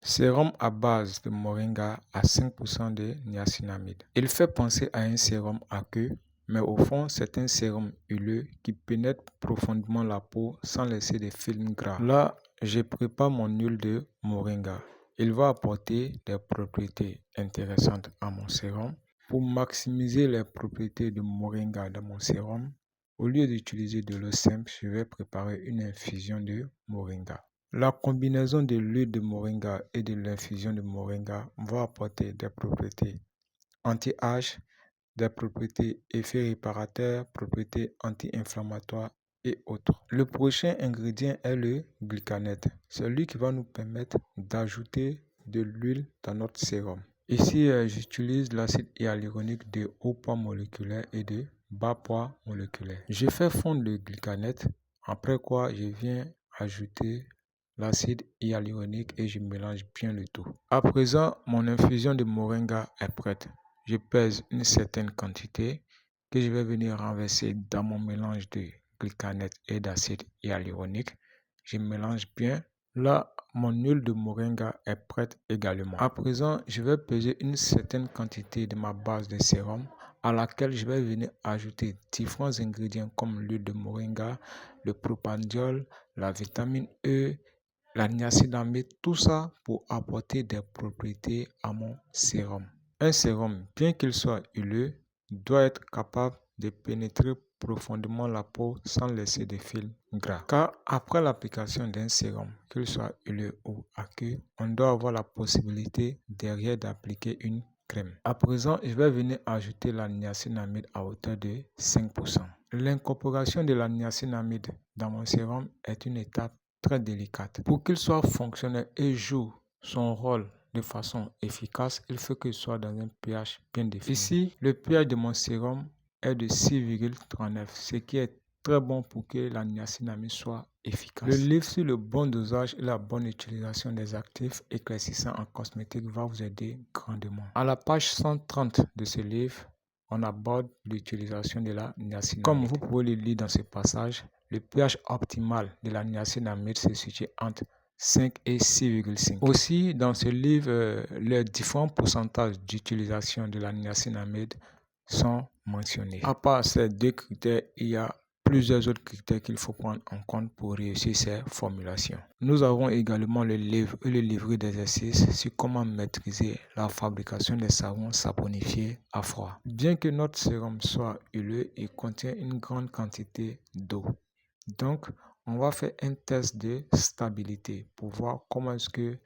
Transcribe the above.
Sérum à base de moringa à 5% de niacinamide. Il fait penser à un sérum aqueux, mais au fond, c'est un sérum huileux qui pénètre profondément la peau sans laisser de films gras. Là, je prépare mon huile de moringa. Il va apporter des propriétés intéressantes à mon sérum. Pour maximiser les propriétés de moringa dans mon sérum, au lieu d'utiliser de l'eau simple, je vais préparer une infusion de moringa. La combinaison de l'huile de moringa et de l'infusion de moringa va apporter des propriétés anti-âge, des propriétés effets réparateurs, propriétés anti-inflammatoires et autres. Le prochain ingrédient est le glucanate. C'est lui qui va nous permettre d'ajouter de l'huile dans notre sérum. Ici, j'utilise l'acide hyaluronique de haut poids moléculaire et de bas poids moléculaire. Je fais fondre le glucanate, après quoi je viens ajouter l'acide hyaluronique et je mélange bien le tout. À présent, mon infusion de moringa est prête. Je pèse une certaine quantité que je vais venir renverser dans mon mélange de glucanate et d'acide hyaluronique. Je mélange bien. Là, mon huile de moringa est prête également. À présent, je vais peser une certaine quantité de ma base de sérum à laquelle je vais venir ajouter différents ingrédients comme l'huile de moringa, le propandiol, la vitamine E, la niacinamide, tout ça pour apporter des propriétés à mon sérum. Un sérum, bien qu'il soit huileux, doit être capable de pénétrer profondément la peau sans laisser de fils gras. Car après l'application d'un sérum, qu'il soit huileux ou aqueux, on doit avoir la possibilité derrière d'appliquer une crème. À présent, je vais venir ajouter la niacinamide à hauteur de 5%. L'incorporation de la niacinamide dans mon sérum est une étape très délicate. Pour qu'il soit fonctionnel et joue son rôle de façon efficace, il faut qu'il soit dans un pH bien défini. Ici, le pH de mon sérum est de 6,39, ce qui est très bon pour que la niacinamide soit efficace. Le livre sur le bon dosage et la bonne utilisation des actifs éclaircissants en cosmétique va vous aider grandement. À la page 130 de ce livre, on aborde l'utilisation de la niacinamide. Comme vous pouvez le lire dans ce passage, le pH optimal de la niacinamide se situe entre 5 et 6,5. Aussi, dans ce livre, les différents pourcentages d'utilisation de la niacinamide sont mentionnés. À part ces deux critères, il y a plusieurs autres critères qu'il faut prendre en compte pour réussir ces formulations. Nous avons également le livre et le livret d'exercice sur comment maîtriser la fabrication des savons saponifiés à froid. Bien que notre sérum soit huileux, il contient une grande quantité d'eau. Donc, on va faire un test de stabilité pour voir comment est-ce que